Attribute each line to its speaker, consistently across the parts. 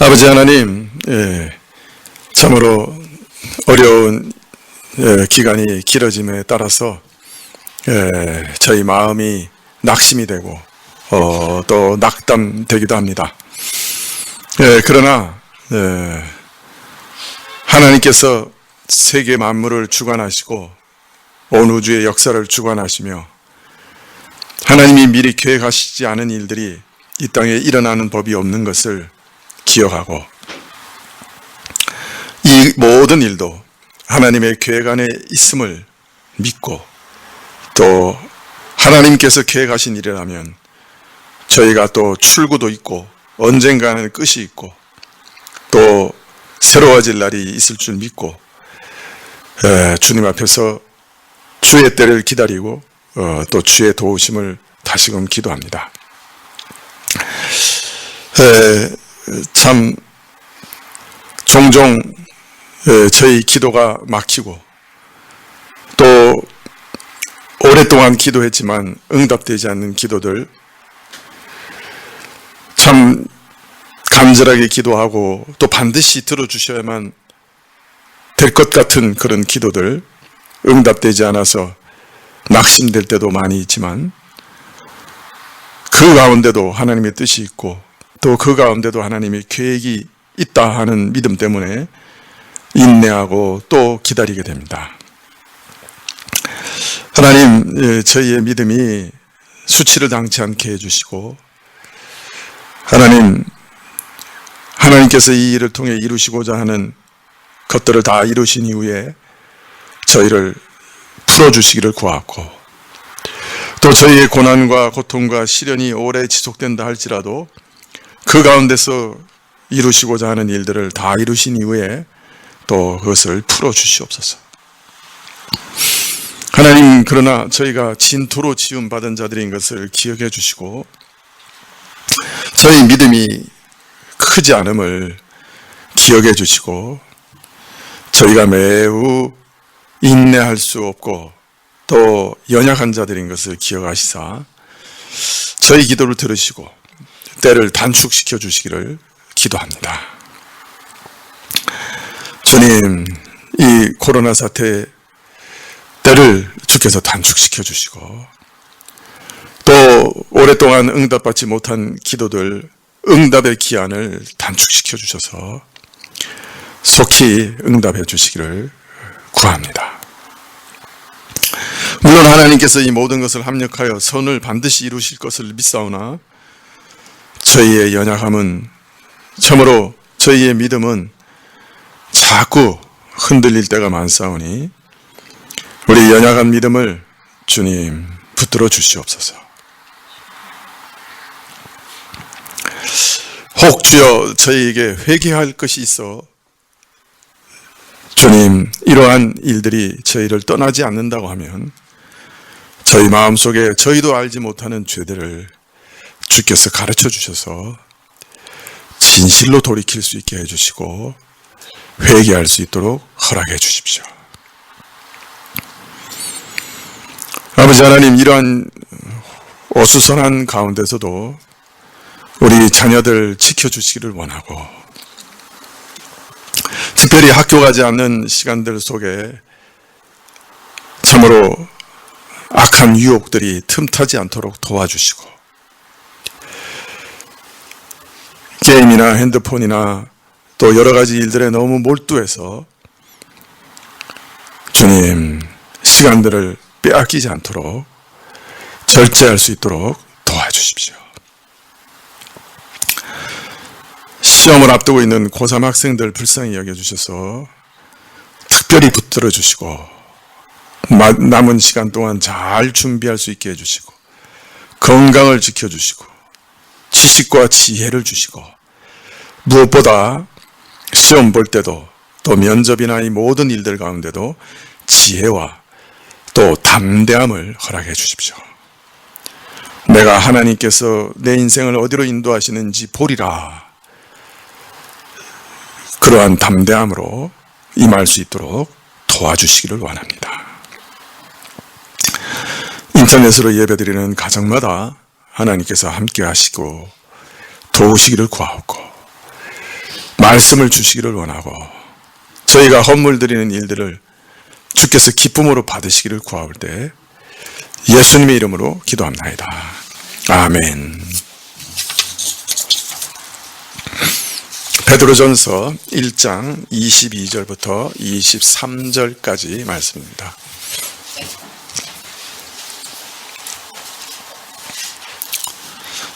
Speaker 1: 아버지 하나님, 참으로 어려운 기간이 길어짐에 따라서 저희 마음이 낙심이 되고 또 낙담되기도 합니다. 그러나 하나님께서 세계 만물을 주관하시고 온 우주의 역사를 주관하시며 하나님이 미리 계획하시지 않은 일들이 이 땅에 일어나는 법이 없는 것을 기억하고 이 모든 일도 하나님의 계획 안에 있음을 믿고 또 하나님께서 계획하신 일이라면 저희가 또 출구도 있고 언젠가는 끝이 있고 또 새로워질 날이 있을 줄 믿고 주님 앞에서 주의 때를 기다리고 또 주의 도우심을 다시금 기도합니다. 참 종종 저희 기도가 막히고 또 오랫동안 기도했지만 응답되지 않는 기도들, 참 간절하게 기도하고 또 반드시 들어주셔야만 될 것 같은 그런 기도들, 응답되지 않아서 낙심될 때도 많이 있지만 그 가운데도 하나님의 뜻이 있고 또 그 가운데도 하나님의 계획이 있다 하는 믿음 때문에 인내하고 또 기다리게 됩니다. 하나님, 저희의 믿음이 수치를 당치 않게 해주시고 하나님께서 이 일을 통해 이루시고자 하는 것들을 다 이루신 이후에 저희를 풀어주시기를 구하고 또 저희의 고난과 고통과 시련이 오래 지속된다 할지라도 그 가운데서 이루시고자 하는 일들을 다 이루신 이후에 또 그것을 풀어주시옵소서. 하나님, 그러나 저희가 진토로 지음받은 자들인 것을 기억해 주시고 저희 믿음이 크지 않음을 기억해 주시고 저희가 매우 인내할 수 없고 또 연약한 자들인 것을 기억하시사 저희 기도를 들으시고 때를 단축시켜 주시기를 기도합니다. 주님, 이 코로나 사태 때를 주께서 단축시켜 주시고 또 오랫동안 응답받지 못한 기도들, 응답의 기한을 단축시켜 주셔서 속히 응답해 주시기를 구합니다. 물론 하나님께서 이 모든 것을 합력하여 선을 반드시 이루실 것을 믿사오나 저희의 연약함은, 참으로 저희의 믿음은 자꾸 흔들릴 때가 많사오니 우리 연약한 믿음을 주님 붙들어 주시옵소서. 혹 주여 저희에게 회개할 것이 있어 주님 이러한 일들이 저희를 떠나지 않는다고 하면 저희 마음속에 저희도 알지 못하는 죄들을 주께서 가르쳐 주셔서 진실로 돌이킬 수 있게 해주시고 회개할 수 있도록 허락해 주십시오. 아버지 하나님, 이러한 어수선한 가운데서도 우리 자녀들 지켜주시기를 원하고 특별히 학교 가지 않는 시간들 속에 참으로 악한 유혹들이 틈타지 않도록 도와주시고 게임이나 핸드폰이나 또 여러 가지 일들에 너무 몰두해서 주님 시간들을 빼앗기지 않도록 절제할 수 있도록 도와주십시오. 시험을 앞두고 있는 고3 학생들 불쌍히 여겨주셔서 특별히 붙들어 주시고 남은 시간 동안 잘 준비할 수 있게 해주시고 건강을 지켜주시고 지식과 지혜를 주시고 무엇보다 시험 볼 때도 또 면접이나 이 모든 일들 가운데도 지혜와 또 담대함을 허락해 주십시오. 내가 하나님께서 내 인생을 어디로 인도하시는지 보리라. 그러한 담대함으로 임할 수 있도록 도와주시기를 원합니다. 인터넷으로 예배드리는 가정마다 하나님께서 함께 하시고 도우시기를 구하옵고 말씀을 주시기를 원하고 저희가 헌물 드리는 일들을 주께서 기쁨으로 받으시기를 구하올 때 예수님의 이름으로 기도합나이다. 아멘. 베드로전서 1장 22절부터 23절까지 말씀입니다.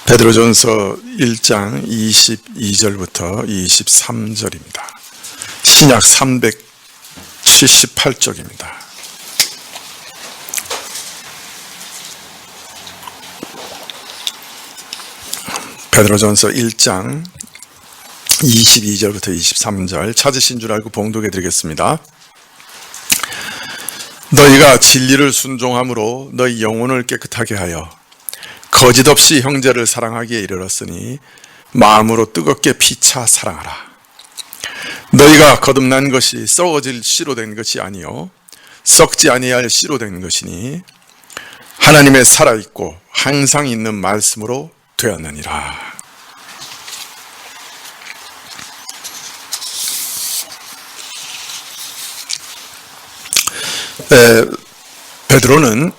Speaker 1: 베드로전서 1장 22절부터 23절입니다. 신약 378쪽입니다. 베드로전서 1장 22절부터 23절 찾으신 줄 알고 봉독해 드리겠습니다. 너희가 진리를 순종함으로 너희 영혼을 깨끗하게 하여 거짓 없이 형제를 사랑하기에 이르렀으니 마음으로 뜨겁게 피차 사랑하라. 너희가 거듭난 것이 썩어질 씨로 된 것이 아니요 썩지 아니할 씨로 된 것이니 하나님의 살아있고 항상 있는 말씀으로 되었느니라. 베드로는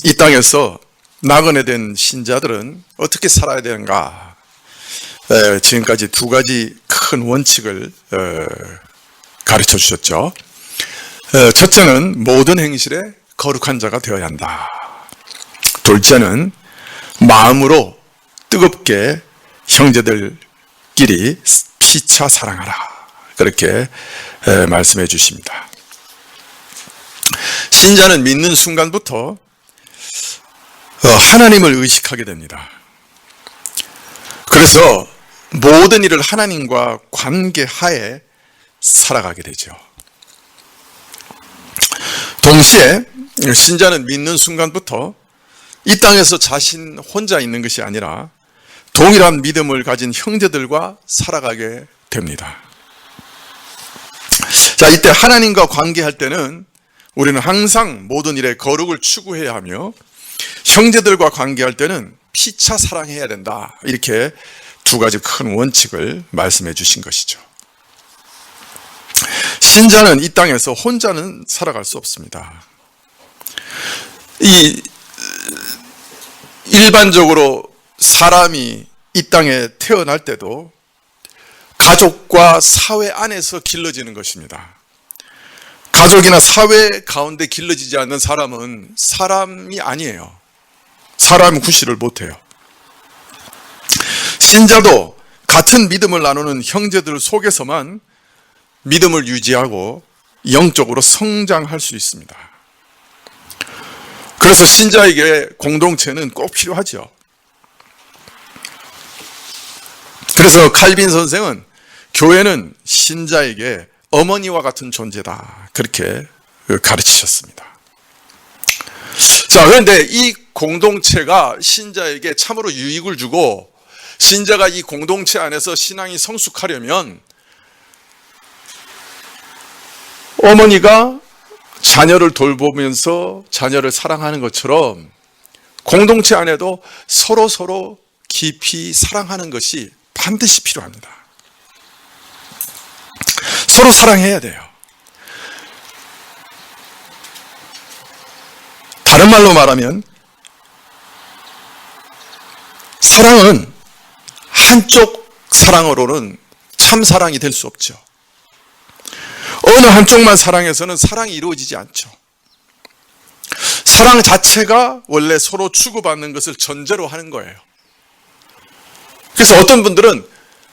Speaker 1: 이 땅에서 나그네 된 신자들은 어떻게 살아야 되는가, 지금까지 두 가지 큰 원칙을 가르쳐 주셨죠. 첫째는 모든 행실에 거룩한 자가 되어야 한다. 둘째는 마음으로 뜨겁게 형제들끼리 피차 사랑하라. 그렇게 말씀해 주십니다. 신자는 믿는 순간부터 하나님을 의식하게 됩니다. 그래서 모든 일을 하나님과 관계하에 살아가게 되죠. 동시에 신자는 믿는 순간부터 이 땅에서 자신 혼자 있는 것이 아니라 동일한 믿음을 가진 형제들과 살아가게 됩니다. 자, 이때 하나님과 관계할 때는 우리는 항상 모든 일에 거룩을 추구해야 하며 형제들과 관계할 때는 피차 사랑해야 된다. 이렇게 두 가지 큰 원칙을 말씀해 주신 것이죠. 신자는 이 땅에서 혼자는 살아갈 수 없습니다. 일반적으로 사람이 이 땅에 태어날 때도 가족과 사회 안에서 길러지는 것입니다. 가족이나 사회 가운데 길러지지 않는 사람은 사람이 아니에요. 사람 구실을 못해요. 신자도 같은 믿음을 나누는 형제들 속에서만 믿음을 유지하고 영적으로 성장할 수 있습니다. 그래서 신자에게 공동체는 꼭 필요하죠. 그래서 칼빈 선생은 교회는 신자에게 어머니와 같은 존재다. 그렇게 가르치셨습니다. 자, 그런데 이 공동체가 신자에게 참으로 유익을 주고 신자가 이 공동체 안에서 신앙이 성숙하려면 어머니가 자녀를 돌보면서 자녀를 사랑하는 것처럼 공동체 안에도 서로 깊이 사랑하는 것이 반드시 필요합니다. 서로 사랑해야 돼요. 다른 말로 말하면 사랑은 한쪽 사랑으로는 참 사랑이 될 수 없죠. 어느 한쪽만 사랑해서는 사랑이 이루어지지 않죠. 사랑 자체가 원래 서로 주고받는 것을 전제로 하는 거예요. 그래서 어떤 분들은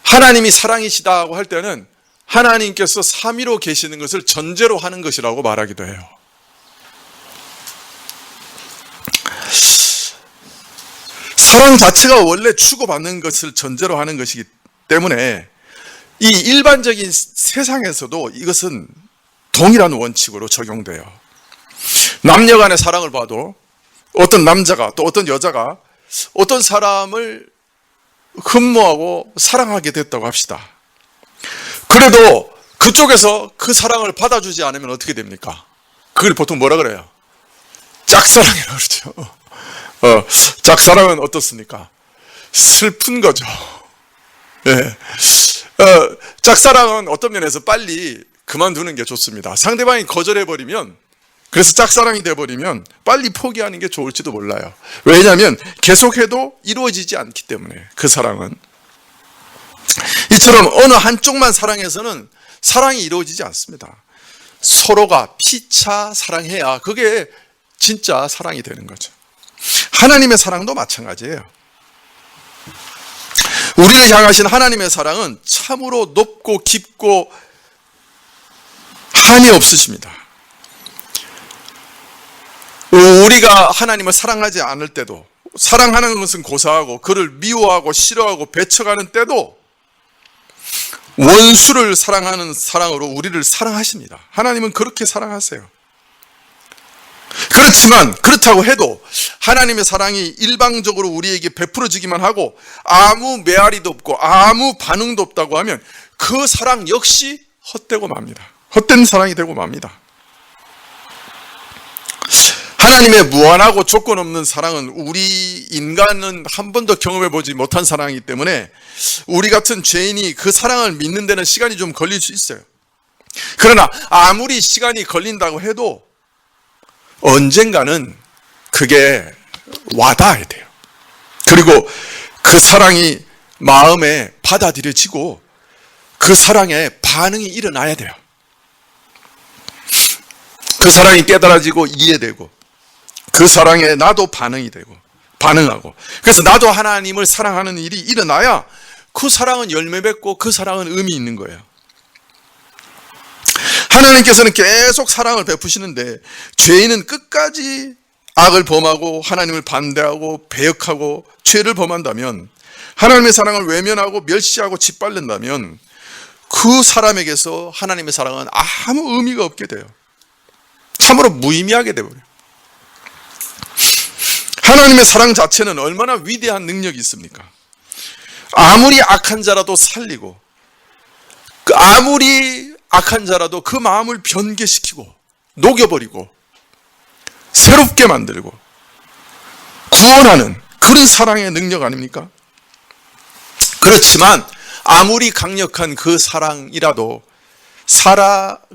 Speaker 1: 하나님이 사랑이시다고 할 때는 하나님께서 삼위로 계시는 것을 전제로 하는 것이라고 말하기도 해요. 사랑 자체가 원래 주고받는 것을 전제로 하는 것이기 때문에 이 일반적인 세상에서도 이것은 동일한 원칙으로 적용돼요. 남녀 간의 사랑을 봐도 어떤 남자가 또 어떤 여자가 어떤 사람을 흠모하고 사랑하게 됐다고 합시다. 그래도 그쪽에서 그 사랑을 받아주지 않으면 어떻게 됩니까? 그걸 보통 뭐라 그래요? 짝사랑이라고 그러죠. 짝사랑은 어떻습니까? 슬픈 거죠. 네. 짝사랑은 어떤 면에서 빨리 그만두는 게 좋습니다. 상대방이 거절해버리면, 그래서 짝사랑이 돼버리면 빨리 포기하는 게 좋을지도 몰라요. 왜냐하면 계속해도 이루어지지 않기 때문에. 그 사랑은 이처럼 어느 한쪽만 사랑해서는 사랑이 이루어지지 않습니다. 서로가 피차 사랑해야 그게 진짜 사랑이 되는 거죠. 하나님의 사랑도 마찬가지예요. 우리를 향하신 하나님의 사랑은 참으로 높고 깊고 한이 없으십니다. 우리가 하나님을 사랑하지 않을 때도, 사랑하는 것은 고사하고 그를 미워하고 싫어하고 배척하는 때도 원수를 사랑하는 사랑으로 우리를 사랑하십니다. 하나님은 그렇게 사랑하세요. 그렇지만 그렇다고 해도 하나님의 사랑이 일방적으로 우리에게 베풀어지기만 하고 아무 메아리도 없고 아무 반응도 없다고 하면 그 사랑 역시 헛되고 맙니다. 헛된 사랑이 되고 맙니다. 하나님의 무한하고 조건 없는 사랑은 우리 인간은 한 번도 경험해 보지 못한 사랑이기 때문에 우리 같은 죄인이 그 사랑을 믿는 데는 시간이 좀 걸릴 수 있어요. 그러나 아무리 시간이 걸린다고 해도 언젠가는 그게 와닿아야 돼요. 그리고 그 사랑이 마음에 받아들여지고 그 사랑에 반응이 일어나야 돼요. 그 사랑이 깨달아지고 이해되고 그 사랑에 나도 반응하고 그래서 나도 하나님을 사랑하는 일이 일어나야 그 사랑은 열매 맺고 그 사랑은 의미 있는 거예요. 하나님께서는 계속 사랑을 베푸시는데 죄인은 끝까지 악을 범하고 하나님을 반대하고 배역하고 죄를 범한다면, 하나님의 사랑을 외면하고 멸시하고 짓밟는다면 그 사람에게서 하나님의 사랑은 아무 의미가 없게 돼요. 참으로 무의미하게 되어버려요. 하나님의 사랑 자체는 얼마나 위대한 능력이 있습니까? 아무리 악한 자라도 살리고 아무리 악한 자라도 그 마음을 변개시키고 녹여버리고 새롭게 만들고 구원하는 그런 사랑의 능력 아닙니까? 그렇지만 아무리 강력한 그 사랑이라도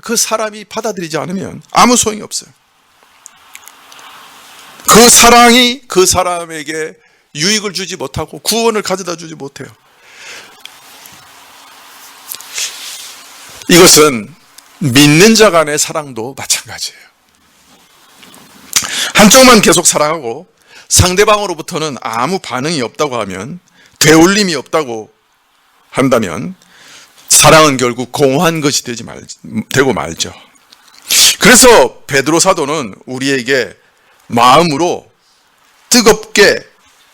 Speaker 1: 그 사람이 받아들이지 않으면 아무 소용이 없어요. 그 사랑이 그 사람에게 유익을 주지 못하고 구원을 가져다 주지 못해요. 이것은 믿는 자 간의 사랑도 마찬가지예요. 한쪽만 계속 사랑하고 상대방으로부터는 아무 반응이 없다고 하면, 되울림이 없다고 한다면 사랑은 결국 공허한 것이 되고 말죠. 그래서 베드로 사도는 우리에게 마음으로 뜨겁게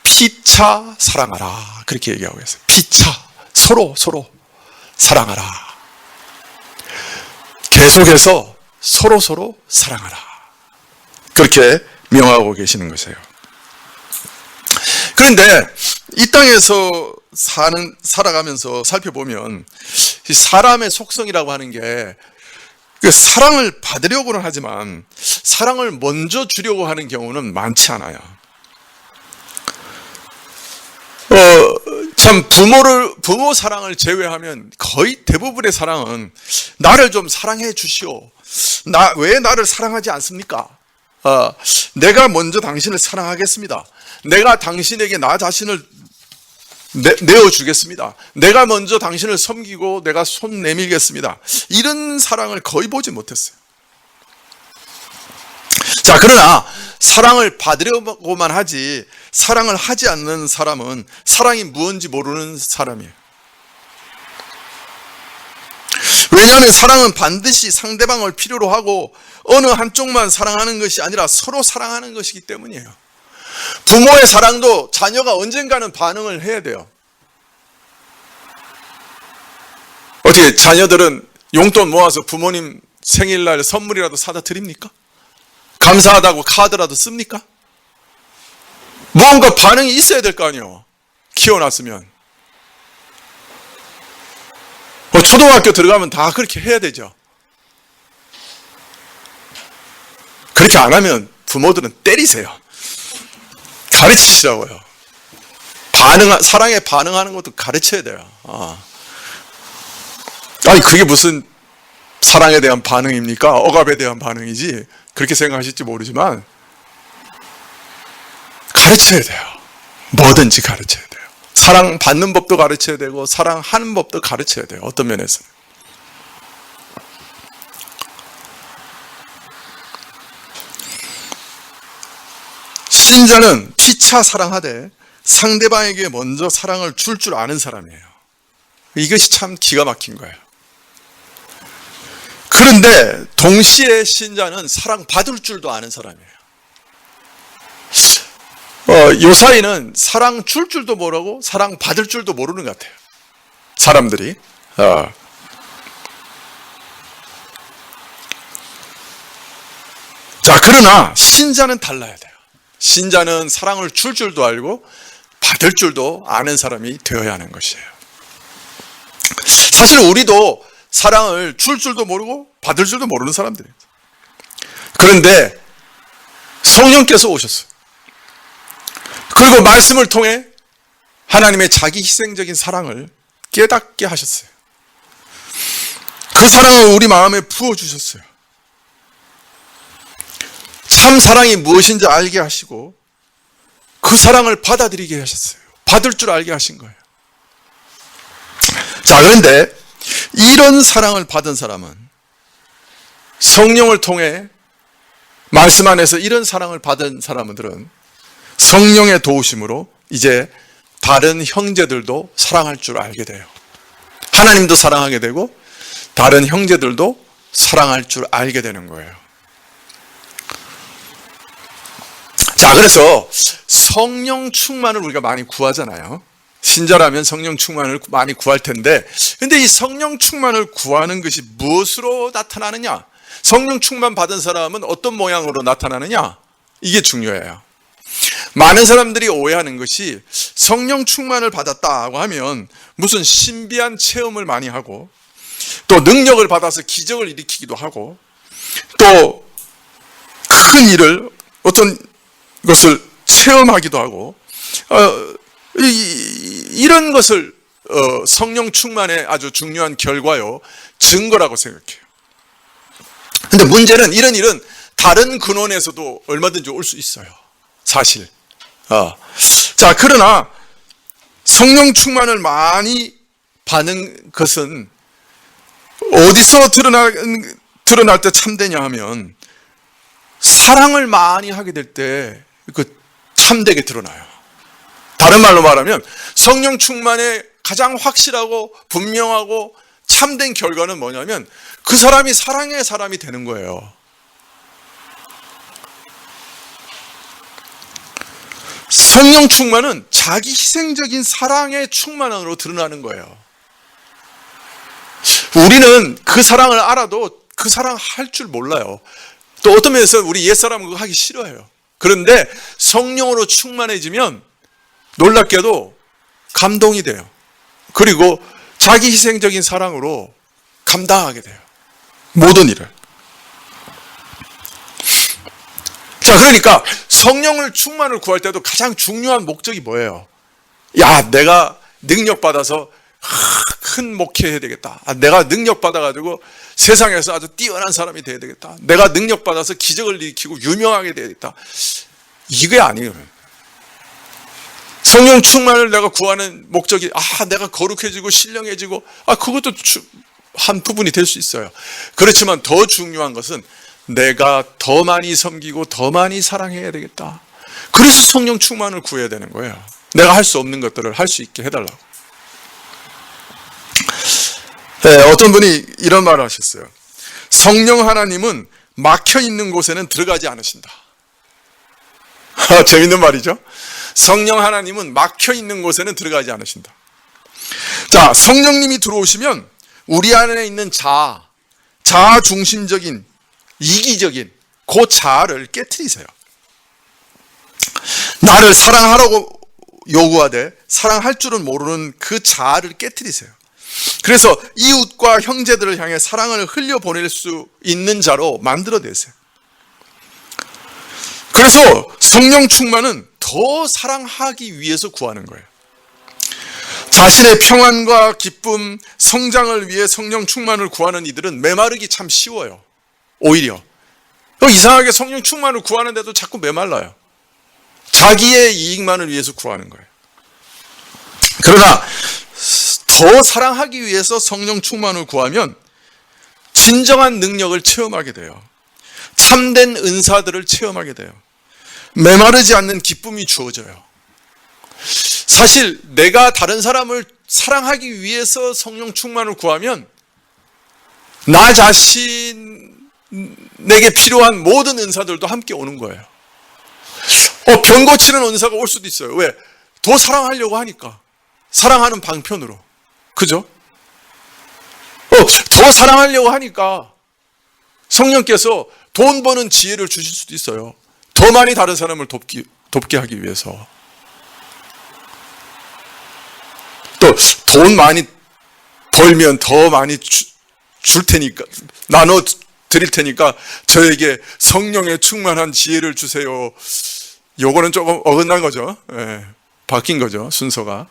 Speaker 1: 피차 사랑하라 그렇게 얘기하고 있어요. 피차, 서로 사랑하라. 계속해서 서로 사랑하라 그렇게 명하고 계시는 것이에요. 그런데 이 땅에서 살아가면서 살펴보면 이 사람의 속성이라고 하는 게 사랑을 받으려고는 하지만 사랑을 먼저 주려고 하는 경우는 많지 않아요. 참 부모 사랑을 제외하면 거의 대부분의 사랑은 나를 좀 사랑해 주시오. 왜 나를 사랑하지 않습니까? 내가 먼저 당신을 사랑하겠습니다. 내가 당신에게 나 자신을 내어주겠습니다. 내가 먼저 당신을 섬기고 내가 손 내밀겠습니다. 이런 사랑을 거의 보지 못했어요. 자, 그러나 사랑을 받으려고만 하지 사랑을 하지 않는 사람은 사랑이 무엇인지 모르는 사람이에요. 왜냐하면 사랑은 반드시 상대방을 필요로 하고 어느 한쪽만 사랑하는 것이 아니라 서로 사랑하는 것이기 때문이에요. 부모의 사랑도 자녀가 언젠가는 반응을 해야 돼요. 어떻게 자녀들은 용돈 모아서 부모님 생일날 선물이라도 사다 드립니까? 감사하다고 카드라도 씁니까? 무언가 반응이 있어야 될 거 아니에요. 키워놨으면. 초등학교 들어가면 다 그렇게 해야 되죠. 그렇게 안 하면 부모들은 때리세요. 가르치시라고요. 사랑에 반응하는 것도 가르쳐야 돼요. 아니 그게 무슨 사랑에 대한 반응입니까? 억압에 대한 반응이지. 그렇게 생각하실지 모르지만 가르쳐야 돼요. 뭐든지 가르쳐야 돼요. 사랑받는 법도 가르쳐야 되고 사랑하는 법도 가르쳐야 돼요. 어떤 면에서는. 신자는 피차 사랑하되 상대방에게 먼저 사랑을 줄 줄 아는 사람이에요. 이것이 참 기가 막힌 거예요. 그런데 동시에 신자는 사랑받을 줄도 아는 사람이에요. 요 사이는 사랑 줄 줄도 모르고 사랑 받을 줄도 모르는 것 같아요. 사람들이. 자, 그러나 신자는 달라야 돼요. 신자는 사랑을 줄 줄도 알고 받을 줄도 아는 사람이 되어야 하는 것이에요. 사실 우리도 사랑을 줄 줄도 모르고 받을 줄도 모르는 사람들이에요. 그런데 성령께서 오셨어요. 그리고 말씀을 통해 하나님의 자기 희생적인 사랑을 깨닫게 하셨어요. 그 사랑을 우리 마음에 부어주셨어요. 참 사랑이 무엇인지 알게 하시고 그 사랑을 받아들이게 하셨어요. 받을 줄 알게 하신 거예요. 자, 그런데 이런 사랑을 받은 사람은 성령을 통해 말씀 안에서 이런 사랑을 받은 사람들은 성령의 도우심으로 이제 다른 형제들도 사랑할 줄 알게 돼요. 하나님도 사랑하게 되고 다른 형제들도 사랑할 줄 알게 되는 거예요. 자, 그래서 성령 충만을 우리가 많이 구하잖아요. 신자라면 성령 충만을 많이 구할 텐데, 근데 이 성령 충만을 구하는 것이 무엇으로 나타나느냐? 성령 충만 받은 사람은 어떤 모양으로 나타나느냐? 이게 중요해요. 많은 사람들이 오해하는 것이 성령 충만을 받았다고 하면 무슨 신비한 체험을 많이 하고 또 능력을 받아서 기적을 일으키기도 하고 또 큰 일을 어떤 것을 체험하기도 하고 이런 것을 성령 충만의 아주 중요한 결과요, 증거라고 생각해요. 근데 문제는 이런 일은 다른 근원에서도 얼마든지 올 수 있어요. 사실. 자, 그러나 성령 충만을 많이 받는 것은 어디서 드러날 때 참되냐 하면 사랑을 많이 하게 될 때 그 참되게 드러나요. 다른 말로 말하면 성령 충만의 가장 확실하고 분명하고 참된 결과는 뭐냐면 그 사람이 사랑의 사람이 되는 거예요. 성령 충만은 자기 희생적인 사랑의 충만으로 드러나는 거예요. 우리는 그 사랑을 알아도 그 사랑 할 줄 몰라요. 또 어떤 면에서 우리 옛사람은 그거 하기 싫어해요. 그런데 성령으로 충만해지면 놀랍게도 감동이 돼요. 그리고 자기 희생적인 사랑으로 감당하게 돼요. 모든 일을. 자, 그러니까 성령을 충만을 구할 때도 가장 중요한 목적이 뭐예요? 야, 내가 능력받아서 큰 목회해야 되겠다. 내가 능력받아가지고 세상에서 아주 뛰어난 사람이 돼야 되겠다. 내가 능력받아서 기적을 일으키고 유명하게 돼야겠다. 이게 아니에요. 성령 충만을 내가 구하는 목적이 내가 거룩해지고 신령해지고 그것도 한 부분이 될 수 있어요. 그렇지만 더 중요한 것은 내가 더 많이 섬기고 더 많이 사랑해야 되겠다. 그래서 성령 충만을 구해야 되는 거예요. 내가 할 수 없는 것들을 할 수 있게 해달라고. 네, 어떤 분이 이런 말을 하셨어요. 성령 하나님은 막혀 있는 곳에는 들어가지 않으신다. 재밌는 말이죠. 성령 하나님은 막혀 있는 곳에는 들어가지 않으신다. 자, 성령님이 들어오시면 우리 안에 있는 자아 중심적인 이기적인 그 자아를 깨트리세요. 나를 사랑하라고 요구하되 사랑할 줄은 모르는 그 자아를 깨트리세요. 그래서 이웃과 형제들을 향해 사랑을 흘려보낼 수 있는 자로 만들어내세요. 그래서 성령 충만은 더 사랑하기 위해서 구하는 거예요. 자신의 평안과 기쁨, 성장을 위해 성령 충만을 구하는 이들은 메마르기 참 쉬워요. 오히려 이상하게 성령 충만을 구하는데도 자꾸 메말라요. 자기의 이익만을 위해서 구하는 거예요. 그러나 더 사랑하기 위해서 성령 충만을 구하면 진정한 능력을 체험하게 돼요. 참된 은사들을 체험하게 돼요. 메마르지 않는 기쁨이 주어져요. 사실 내가 다른 사람을 사랑하기 위해서 성령 충만을 구하면 나 자신에게 필요한 모든 은사들도 함께 오는 거예요. 병 고치는 은사가 올 수도 있어요. 왜? 더 사랑하려고 하니까. 사랑하는 방편으로. 그죠? 더 사랑하려고 하니까 성령께서 돈 버는 지혜를 주실 수도 있어요. 더 많이 다른 사람을 돕게 하기 위해서. 또 돈 많이 벌면 더 많이 줄 테니까, 나눠 드릴 테니까 저에게 성령의 충만한 지혜를 주세요. 요거는 조금 어긋난 거죠. 예, 바뀐 거죠, 순서가.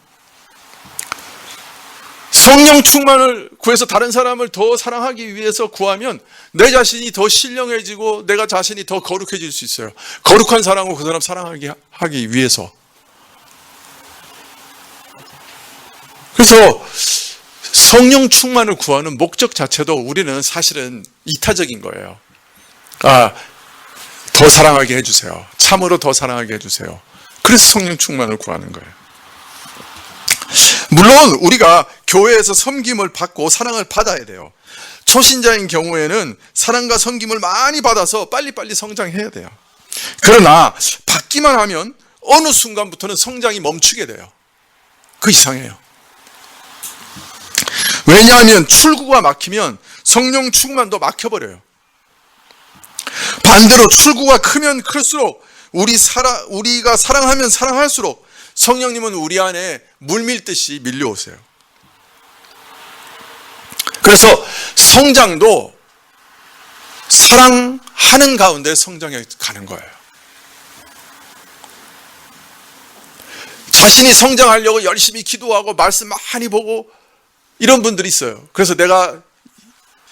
Speaker 1: 성령 충만을 구해서 다른 사람을 더 사랑하기 위해서 구하면 내 자신이 더 신령해지고 내가 자신이 더 거룩해질 수 있어요. 거룩한 사랑으로 그 사람 사랑하기 위해서. 그래서 성령 충만을 구하는 목적 자체도 우리는 사실은 이타적인 거예요. 더 사랑하게 해주세요. 참으로 더 사랑하게 해주세요. 그래서 성령 충만을 구하는 거예요. 물론 우리가 교회에서 섬김을 받고 사랑을 받아야 돼요. 초신자인 경우에는 사랑과 섬김을 많이 받아서 빨리빨리 성장해야 돼요. 그러나 받기만 하면 어느 순간부터는 성장이 멈추게 돼요. 그 이상해요. 왜냐하면 출구가 막히면 성령 충만도 막혀버려요. 반대로 출구가 크면 클수록 우리가 사랑하면 사랑할수록 성령님은 우리 안에 물밀듯이 밀려오세요. 그래서 성장도 사랑하는 가운데 성장해 가는 거예요. 자신이 성장하려고 열심히 기도하고 말씀 많이 보고 이런 분들이 있어요. 그래서 내가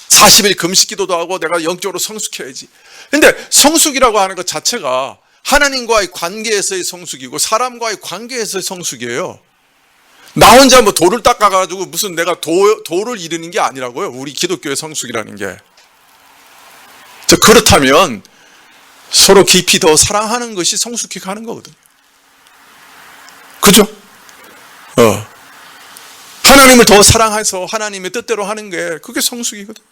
Speaker 1: 40일 금식 기도도 하고 내가 영적으로 성숙해야지. 근데 성숙이라고 하는 것 자체가 하나님과의 관계에서의 성숙이고 사람과의 관계에서의 성숙이에요. 나 혼자 뭐 돌을 닦아가지고 무슨 내가 도를 이루는 게 아니라고요. 우리 기독교의 성숙이라는 게. 그렇다면 서로 깊이 더 사랑하는 것이 성숙해 가는 거거든요. 그죠? 하나님을 더 사랑해서 하나님의 뜻대로 하는 게 그게 성숙이거든요.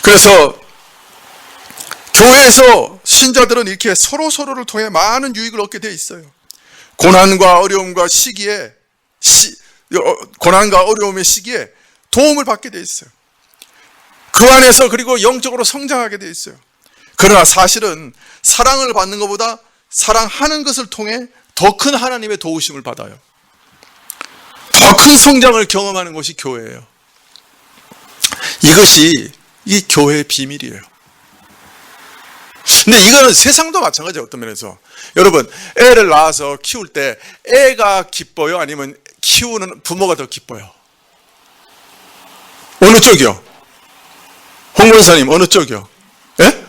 Speaker 1: 그래서 교회에서 신자들은 이렇게 서로서로를 통해 많은 유익을 얻게 되어 있어요. 고난과 어려움의 시기에 도움을 받게 되어 있어요. 그 안에서 그리고 영적으로 성장하게 되어 있어요. 그러나 사실은 사랑을 받는 것보다 사랑하는 것을 통해 더 큰 하나님의 도우심을 받아요. 더 큰 성장을 경험하는 것이 교회예요. 이것이 이 교회의 비밀이에요. 근데 이거는 세상도 마찬가지예요. 어떤 면에서 여러분, 애를 낳아서 키울 때 애가 기뻐요? 아니면 키우는 부모가 더 기뻐요? 어느 쪽이요? 홍 권사님, 어느 쪽이요? 예?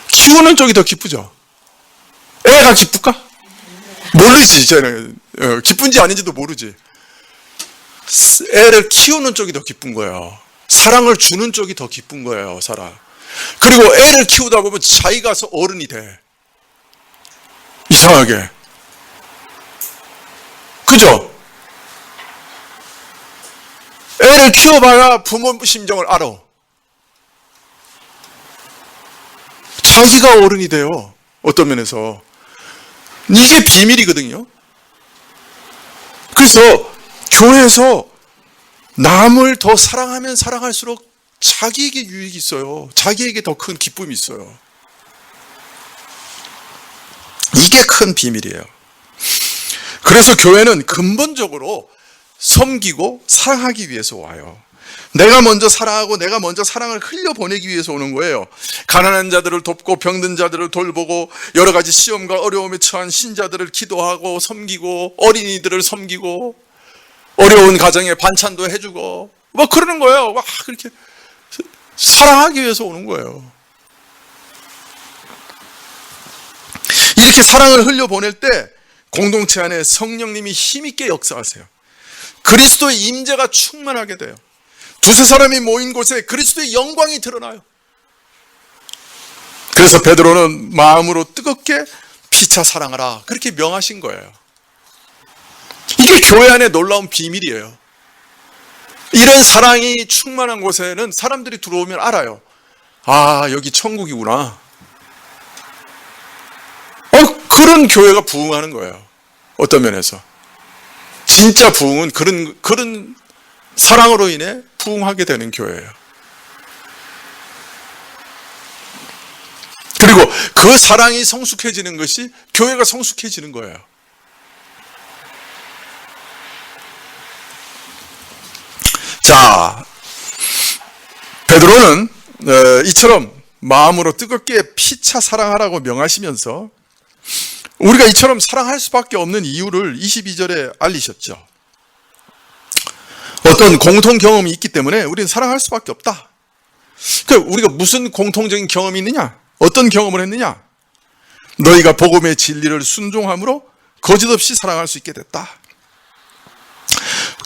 Speaker 1: 키우는 쪽이 더 기쁘죠? 애가 기쁠까? 모르지, 저는. 기쁜지 아닌지도 모르지. 애를 키우는 쪽이 더 기쁜 거예요. 사랑을 주는 쪽이 더 기쁜 거예요, 그리고 애를 키우다 보면 자기가 어른이 돼. 이상하게. 그죠? 애를 키워봐야 부모 심정을 알아. 자기가 어른이 돼요. 어떤 면에서. 이게 비밀이거든요. 그래서 교회에서 남을 더 사랑하면 사랑할수록 자기에게 유익이 있어요. 자기에게 더 큰 기쁨이 있어요. 이게 큰 비밀이에요. 그래서 교회는 근본적으로 섬기고 사랑하기 위해서 와요. 내가 먼저 사랑하고 내가 먼저 사랑을 흘려보내기 위해서 오는 거예요. 가난한 자들을 돕고 병든 자들을 돌보고 여러 가지 시험과 어려움에 처한 신자들을 기도하고 섬기고 어린이들을 섬기고 어려운 가정에 반찬도 해주고 막 그러는 거예요. 막 그렇게 사랑하기 위해서 오는 거예요. 이렇게 사랑을 흘려보낼 때 공동체 안에 성령님이 힘있게 역사하세요. 그리스도의 임재가 충만하게 돼요. 두세 사람이 모인 곳에 그리스도의 영광이 드러나요. 그래서 베드로는 마음으로 뜨겁게 피차 사랑하라 그렇게 명하신 거예요. 이게 교회 안에 놀라운 비밀이에요. 이런 사랑이 충만한 곳에는 사람들이 들어오면 알아요. 아, 여기 천국이구나. 그런 교회가 부흥하는 거예요. 어떤 면에서 진짜 부흥은 그런 사랑으로 인해 부흥하게 되는 교회예요. 그리고 그 사랑이 성숙해지는 것이 교회가 성숙해지는 거예요. 자, 베드로는 이처럼 마음으로 뜨겁게 피차 사랑하라고 명하시면서 우리가 이처럼 사랑할 수밖에 없는 이유를 22절에 알리셨죠. 어떤 공통 경험이 있기 때문에 우리는 사랑할 수밖에 없다. 우리가 무슨 공통적인 경험이 있느냐? 어떤 경험을 했느냐? 너희가 복음의 진리를 순종함으로 거짓없이 사랑할 수 있게 됐다.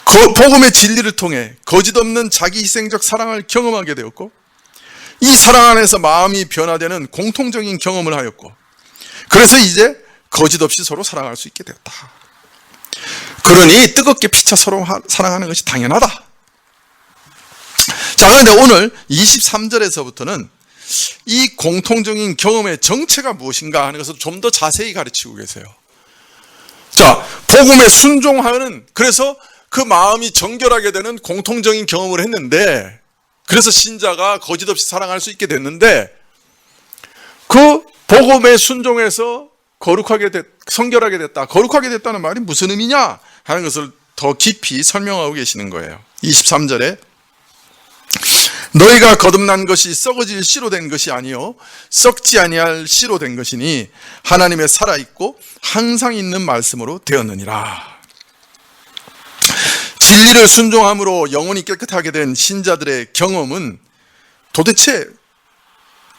Speaker 1: 그 복음의 진리를 통해 거짓없는 자기 희생적 사랑을 경험하게 되었고 이 사랑 안에서 마음이 변화되는 공통적인 경험을 하였고 그래서 이제 거짓없이 서로 사랑할 수 있게 되었다. 그러니 뜨겁게 피차 서로 사랑하는 것이 당연하다. 자, 그런데 오늘 23절에서부터는 이 공통적인 경험의 정체가 무엇인가 하는 것을 좀 더 자세히 가르치고 계세요. 자, 복음에 순종하는, 그래서 그 마음이 정결하게 되는 공통적인 경험을 했는데, 그래서 신자가 거짓없이 사랑할 수 있게 됐는데, 그 복음에 순종해서 성결하게 됐다. 거룩하게 됐다는 말이 무슨 의미냐 하는 것을 더 깊이 설명하고 계시는 거예요. 23절에 너희가 거듭난 것이 썩어질 씨로 된 것이 아니요 썩지 아니할 씨로 된 것이니 하나님의 살아있고 항상 있는 말씀으로 되었느니라. 진리를 순종함으로 영혼이 깨끗하게 된 신자들의 경험은 도대체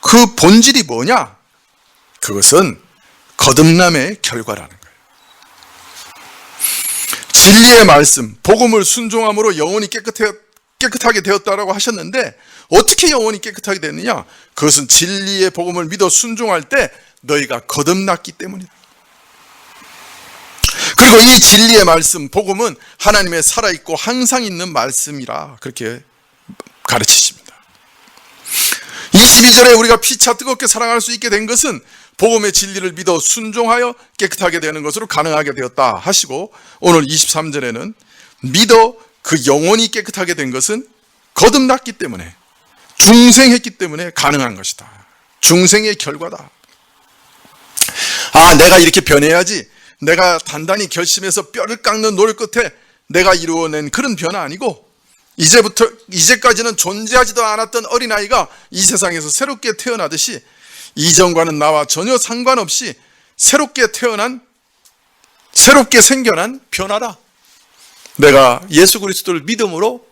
Speaker 1: 그 본질이 뭐냐? 그것은 거듭남의 결과라는 거예요. 진리의 말씀, 복음을 순종함으로 영혼이 깨끗하게 되었다라고 하셨는데 어떻게 영혼이 깨끗하게 됐느냐? 그것은 진리의 복음을 믿어 순종할 때 너희가 거듭났기 때문이다. 그리고 이 진리의 말씀, 복음은 하나님의 살아있고 항상 있는 말씀이라 그렇게 가르치십니다. 22절에 우리가 피차 뜨겁게 사랑할 수 있게 된 것은 복음의 진리를 믿어 순종하여 깨끗하게 되는 것으로 가능하게 되었다 하시고, 오늘 23절에는 믿어 그 영혼이 깨끗하게 된 것은 거듭났기 때문에, 중생했기 때문에 가능한 것이다. 중생의 결과다. 아, 내가 이렇게 변해야지, 내가 단단히 결심해서 뼈를 깎는 노력 끝에 내가 이루어낸 그런 변화 아니고, 이제까지는 존재하지도 않았던 어린아이가 이 세상에서 새롭게 태어나듯이 이전과는 나와 전혀 상관없이 새롭게 생겨난 변화다. 내가 예수 그리스도를 믿음으로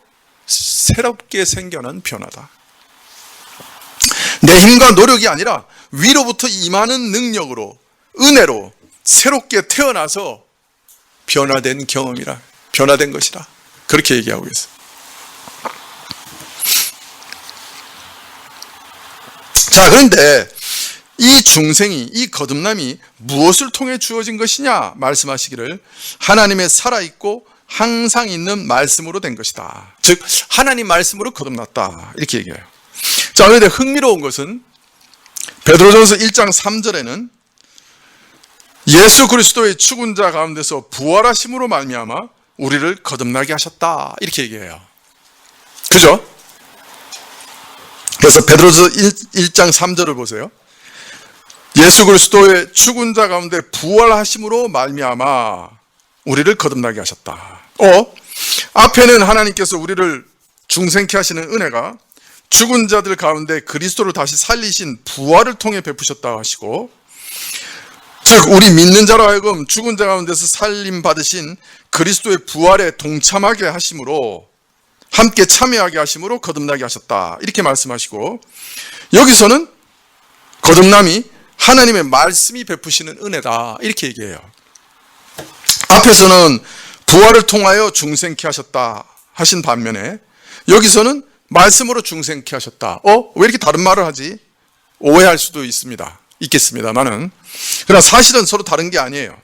Speaker 1: 새롭게 생겨난 변화다. 내 힘과 노력이 아니라 위로부터 임하는 능력으로, 은혜로 새롭게 태어나서 변화된 경험이라, 변화된 것이라 그렇게 얘기하고 있어요. 자, 그런데 이 중생이, 이 거듭남이 무엇을 통해 주어진 것이냐 말씀하시기를 하나님의 살아있고 항상 있는 말씀으로 된 것이다. 즉 하나님 말씀으로 거듭났다 이렇게 얘기해요. 자, 그런데 흥미로운 것은 베드로전서 1장 3절에는 예수 그리스도의 죽은 자 가운데서 부활하심으로 말미암아 우리를 거듭나게 하셨다 이렇게 얘기해요. 그죠? 그래서 베드로전서 1장 3절을 보세요. 예수 그리스도의 죽은 자 가운데 부활하심으로 말미암아 우리를 거듭나게 하셨다. 앞에는 하나님께서 우리를 중생케 하시는 은혜가 죽은 자들 가운데 그리스도를 다시 살리신 부활을 통해 베푸셨다 하시고, 즉 우리 믿는 자로 하여금 죽은 자 가운데서 살림 받으신 그리스도의 부활에 동참하게 하심으로, 함께 참여하게 하심으로 거듭나게 하셨다, 이렇게 말씀하시고, 여기서는 거듭남이 하나님의 말씀이 베푸시는 은혜다, 이렇게 얘기해요. 앞에서는 부활을 통하여 중생케 하셨다 하신 반면에 여기서는 말씀으로 중생케 하셨다. 왜 이렇게 다른 말을 하지? 오해할 수도 있겠습니다만은, 그러나 사실은 서로 다른 게 아니에요.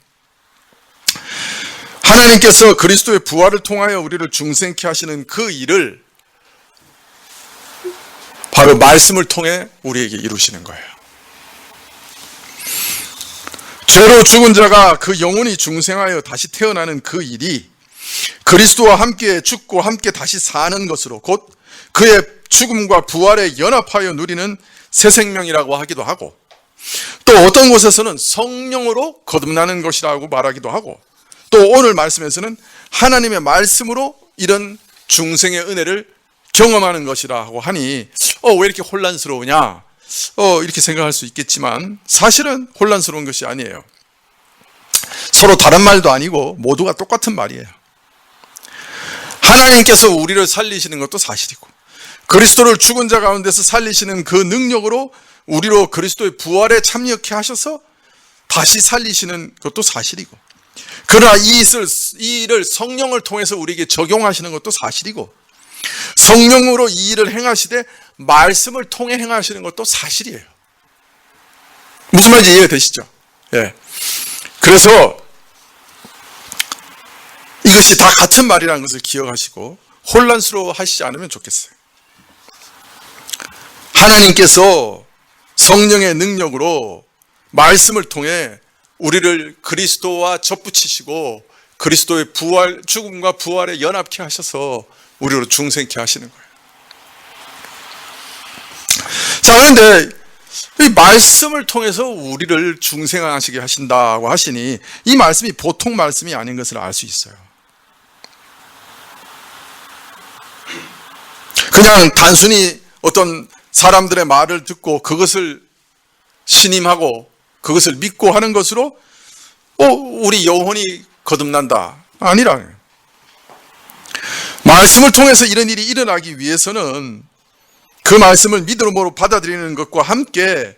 Speaker 1: 하나님께서 그리스도의 부활을 통하여 우리를 중생케 하시는 그 일을 바로 말씀을 통해 우리에게 이루시는 거예요. 죄로 죽은 자가 그 영혼이 중생하여 다시 태어나는 그 일이 그리스도와 함께 죽고 함께 다시 사는 것으로, 곧 그의 죽음과 부활에 연합하여 누리는 새 생명이라고 하기도 하고, 또 어떤 곳에서는 성령으로 거듭나는 것이라고 말하기도 하고, 또 오늘 말씀에서는 하나님의 말씀으로 이런 중생의 은혜를 경험하는 것이라고 하니 왜 이렇게 혼란스러우냐, 이렇게 생각할 수 있겠지만 사실은 혼란스러운 것이 아니에요. 서로 다른 말도 아니고 모두가 똑같은 말이에요. 하나님께서 우리를 살리시는 것도 사실이고, 그리스도를 죽은 자 가운데서 살리시는 그 능력으로 우리로 그리스도의 부활에 참여케 하셔서 다시 살리시는 것도 사실이고, 그러나 이 일을 성령을 통해서 우리에게 적용하시는 것도 사실이고, 성령으로 이 일을 행하시되 말씀을 통해 행하시는 것도 사실이에요. 무슨 말인지 이해가 되시죠? 예. 그래서 이것이 다 같은 말이라는 것을 기억하시고 혼란스러워 하시지 않으면 좋겠어요. 하나님께서 성령의 능력으로 말씀을 통해 우리를 그리스도와 접붙이시고 그리스도의 부활, 죽음과 부활에 연합케 하셔서 우리로 중생케 하시는 거예요. 자, 그런데 이 말씀을 통해서 우리를 중생하시게 하신다고 하시니 이 말씀이 보통 말씀이 아닌 것을 알 수 있어요. 그냥 단순히 어떤 사람들의 말을 듣고 그것을 신임하고 그것을 믿고 하는 것으로 우리 영혼이 거듭난다, 아니라, 말씀을 통해서 이런 일이 일어나기 위해서는 그 말씀을 믿음으로 받아들이는 것과 함께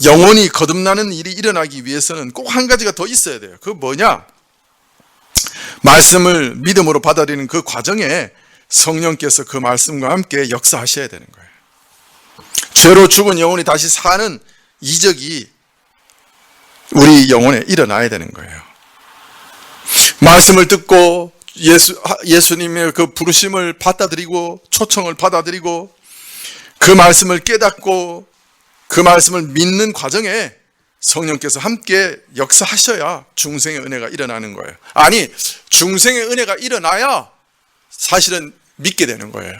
Speaker 1: 영혼이 거듭나는 일이 일어나기 위해서는 꼭 한 가지가 더 있어야 돼요. 그거 뭐냐? 말씀을 믿음으로 받아들이는 그 과정에 성령께서 그 말씀과 함께 역사하셔야 되는 거예요. 죄로 죽은 영혼이 다시 사는 이적이 우리 영혼에 일어나야 되는 거예요. 말씀을 듣고 예수님의 그 부르심을 받아들이고 초청을 받아들이고 그 말씀을 깨닫고 그 말씀을 믿는 과정에 성령께서 함께 역사하셔야 중생의 은혜가 일어나는 거예요. 아니, 중생의 은혜가 일어나야 사실은 믿게 되는 거예요.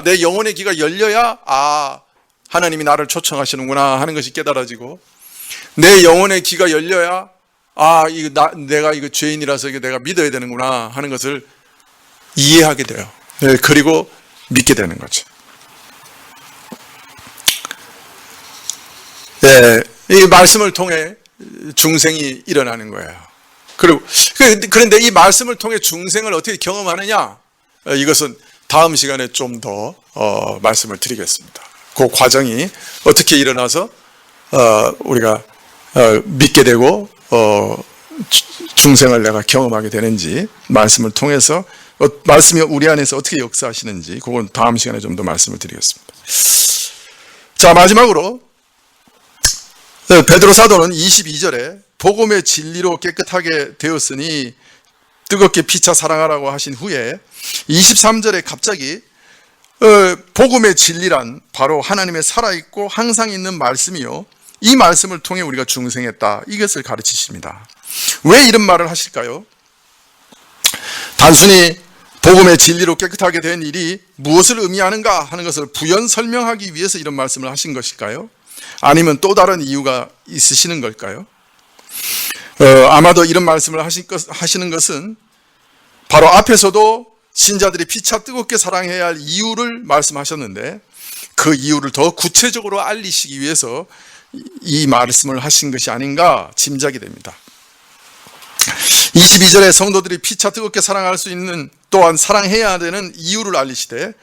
Speaker 1: 내 영혼의 귀가 열려야 하나님이 나를 초청하시는구나 하는 것이 깨달아지고, 내 영혼의 귀가 열려야 내가 이거 죄인이라서 이거 내가 믿어야 되는구나 하는 것을 이해하게 돼요. 네, 그리고 믿게 되는 거죠. 네, 이 말씀을 통해 중생이 일어나는 거예요. 그런데 이 말씀을 통해 중생을 어떻게 경험하느냐? 이것은 다음 시간에 좀 더 말씀을 드리겠습니다. 그 과정이 어떻게 일어나서 우리가 믿게 되고 중생을 내가 경험하게 되는지, 말씀을 통해서 말씀이 우리 안에서 어떻게 역사하시는지, 그건 다음 시간에 좀 더 말씀을 드리겠습니다. 자, 마지막으로 베드로 사도는 22절에 복음의 진리로 깨끗하게 되었으니 뜨겁게 피차 사랑하라고 하신 후에 23절에 갑자기 복음의 진리란 바로 하나님의 살아있고 항상 있는 말씀이요, 이 말씀을 통해 우리가 중생했다, 이것을 가르치십니다. 왜 이런 말을 하실까요? 단순히 복음의 진리로 깨끗하게 된 일이 무엇을 의미하는가 하는 것을 부연 설명하기 위해서 이런 말씀을 하신 것일까요? 아니면 또 다른 이유가 있으시는 걸까요? 아마도 이런 말씀을 하시는 것은 바로 앞에서도 신자들이 피차 뜨겁게 사랑해야 할 이유를 말씀하셨는데 그 이유를 더 구체적으로 알리시기 위해서 이 말씀을 하신 것이 아닌가 짐작이 됩니다. 22절에 성도들이 피차 뜨겁게 사랑할 수 있는 또한 사랑해야 되는 이유를 알리시되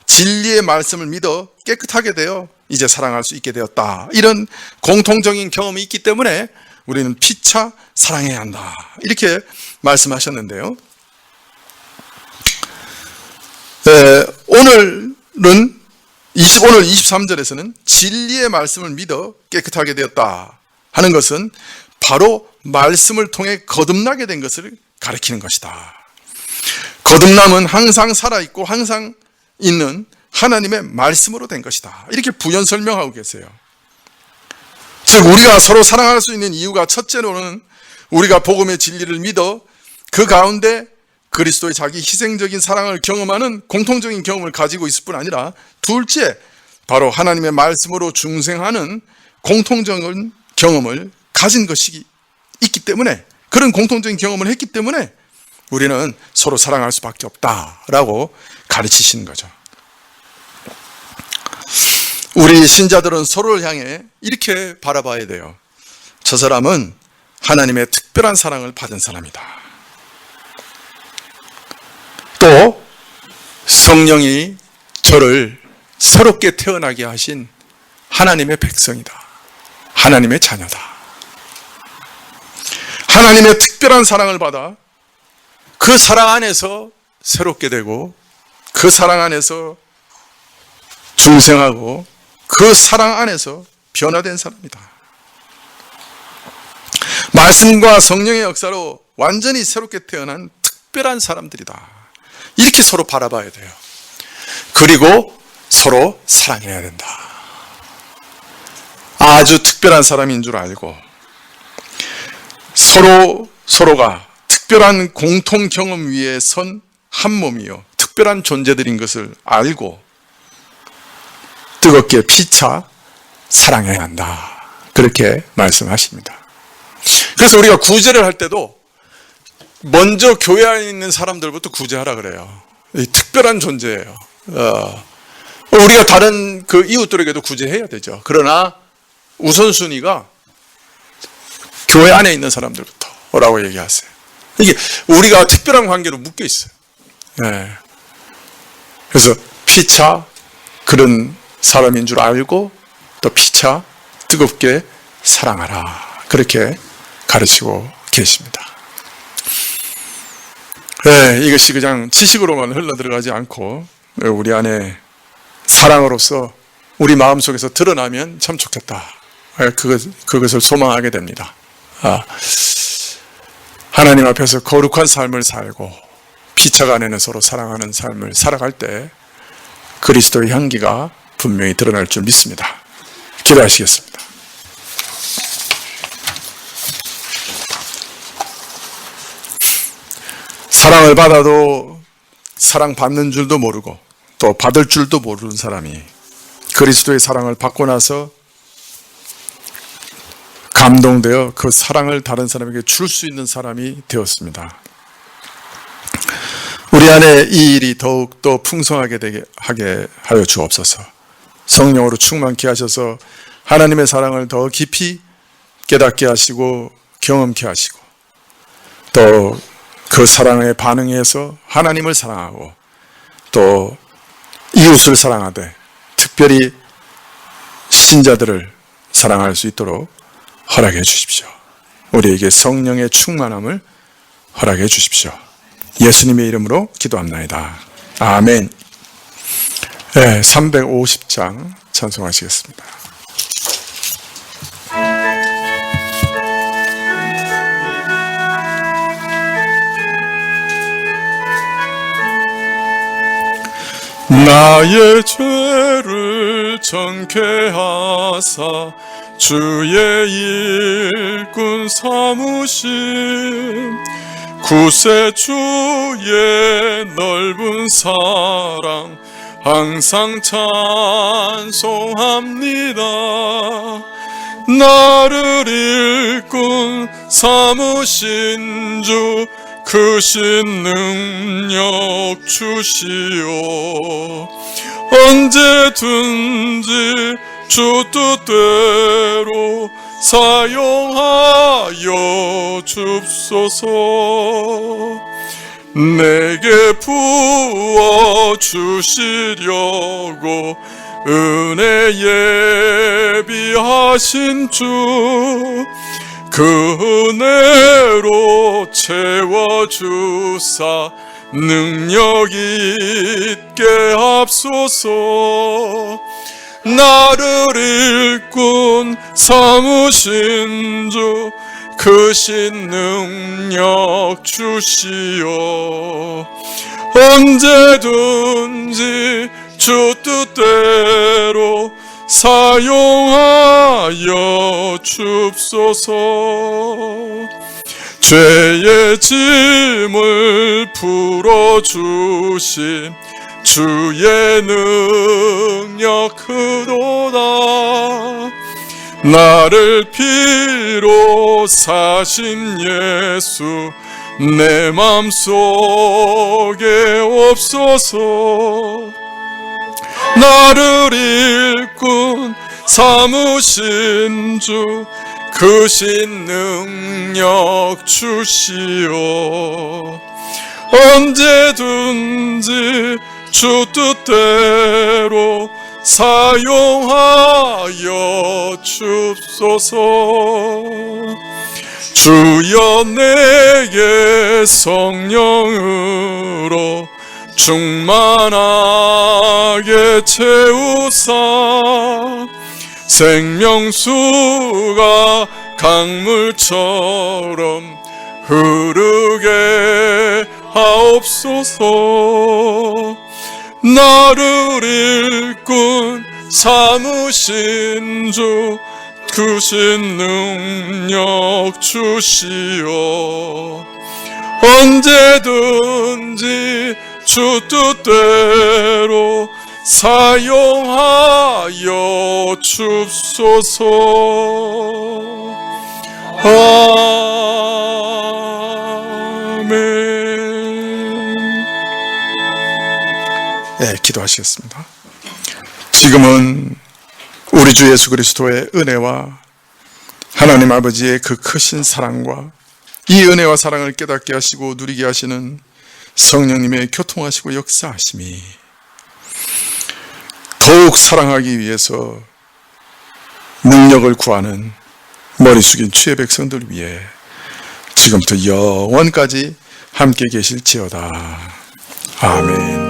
Speaker 1: 진리의 말씀을 믿어 깨끗하게 되어 이제 사랑할 수 있게 되었다. 이런 공통적인 경험이 있기 때문에 우리는 피차 사랑해야 한다. 이렇게 말씀하셨는데요. 오늘 23절에서는 진리의 말씀을 믿어 깨끗하게 되었다 하는 것은 바로 말씀을 통해 거듭나게 된 것을 가리키는 것이다. 거듭남은 항상 살아있고 항상 있는 하나님의 말씀으로 된 것이다. 이렇게 부연 설명하고 계세요. 즉 우리가 서로 사랑할 수 있는 이유가 첫째로는 우리가 복음의 진리를 믿어 그 가운데 그리스도의 자기 희생적인 사랑을 경험하는 공통적인 경험을 가지고 있을 뿐 아니라 둘째, 바로 하나님의 말씀으로 중생하는 공통적인 경험을 가진 것이 있기 때문에, 그런 공통적인 경험을 했기 때문에 우리는 서로 사랑할 수밖에 없다라고 가르치시는 거죠. 우리 신자들은 서로를 향해 이렇게 바라봐야 돼요. 저 사람은 하나님의 특별한 사랑을 받은 사람이다. 또 성령이 저를 새롭게 태어나게 하신 하나님의 백성이다. 하나님의 자녀다. 하나님의 특별한 사랑을 받아 그 사랑 안에서 새롭게 되고 그 사랑 안에서 중생하고 그 사랑 안에서 변화된 사람이다. 말씀과 성령의 역사로 완전히 새롭게 태어난 특별한 사람들이다. 이렇게 서로 바라봐야 돼요. 그리고 서로 사랑해야 된다. 아주 특별한 사람인 줄 알고 서로가 특별한 공통 경험 위에 선 한 몸이요 특별한 존재들인 것을 알고 뜨겁게 피차 사랑해야 한다. 그렇게 말씀하십니다. 그래서 우리가 구제를 할 때도 먼저 교회 안에 있는 사람들부터 구제하라 그래요. 특별한 존재예요. 우리가 다른 그 이웃들에게도 구제해야 되죠. 그러나 우선순위가 교회 안에 있는 사람들부터라고 얘기하세요. 이게 우리가 특별한 관계로 묶여 있어요. 네. 그래서 피차 그런 사람인 줄 알고 또 피차 뜨겁게 사랑하라. 그렇게 가르치고 계십니다. 네, 이것이 그냥 지식으로만 흘러들어가지 않고 우리 안에 사랑으로서 우리 마음속에서 드러나면 참 좋겠다. 그것을 소망하게 됩니다. 하나님 앞에서 거룩한 삶을 살고 피차 간에는 서로 사랑하는 삶을 살아갈 때 그리스도의 향기가 분명히 드러날 줄 믿습니다. 기도하시겠습니다. 사랑을 받아도 사랑받는 줄도 모르고 또 받을 줄도 모르는 사람이 그리스도의 사랑을 받고 나서 감동되어 그 사랑을 다른 사람에게 줄 수 있는 사람이 되었습니다. 우리 안에 이 일이 더욱더 풍성하게 하게 하여 주옵소서. 성령으로 충만케 하셔서 하나님의 사랑을 더 깊이 깨닫게 하시고 경험케 하시고 또 그 사랑에 반응해서 하나님을 사랑하고 또 이웃을 사랑하되 특별히 신자들을 사랑할 수 있도록 허락해 주십시오. 우리에게 성령의 충만함을 허락해 주십시오. 예수님의 이름으로 기도합나이다. 아멘. 네, 350장 찬송하시겠습니다. 나의 죄를 정케 하사 주의 일꾼 삼으신 구세주의 넓은 사랑 항상 찬송합니다. 나를 일꾼 삼으신 주 크신 능력 주시오. 언제든지 주 뜻대로 사용하여 줍소서. 내게 부어 주시려고 은혜 예비하신 주, 그 은혜로 채워주사 능력 있게 합소서. 나를 일꾼 삼으신 주, 크신 능력 주시오. 언제든지 주 뜻대로 사용하여 줍소서. 죄의 짐을 풀어주신 주의 능력 크도다. 나를 피로 사신 예수 내 맘속에 없소서. 나를 일꾼 삼으신 주, 크신 능력 주시오. 언제든지 주 뜻대로 사용하여 줍소서. 주여 내게 성령으로 충만하게 채우사 생명수가 강물처럼 흐르게 하옵소서. 나를 일꾼 삼으신 주, 크신 능력 주시오. 언제든지 주 뜻대로 사용하여 줍소서. 아멘. 네, 기도하시겠습니다. 지금은 우리 주 예수 그리스도의 은혜와 하나님 아버지의 그 크신 사랑과 이 은혜와 사랑을 깨닫게 하시고 누리게 하시는 성령님의 교통하시고 역사하심이 더욱 사랑하기 위해서 능력을 구하는 머리 숙인 주의 백성들 위해 지금부터 영원까지 함께 계실지어다. 아멘.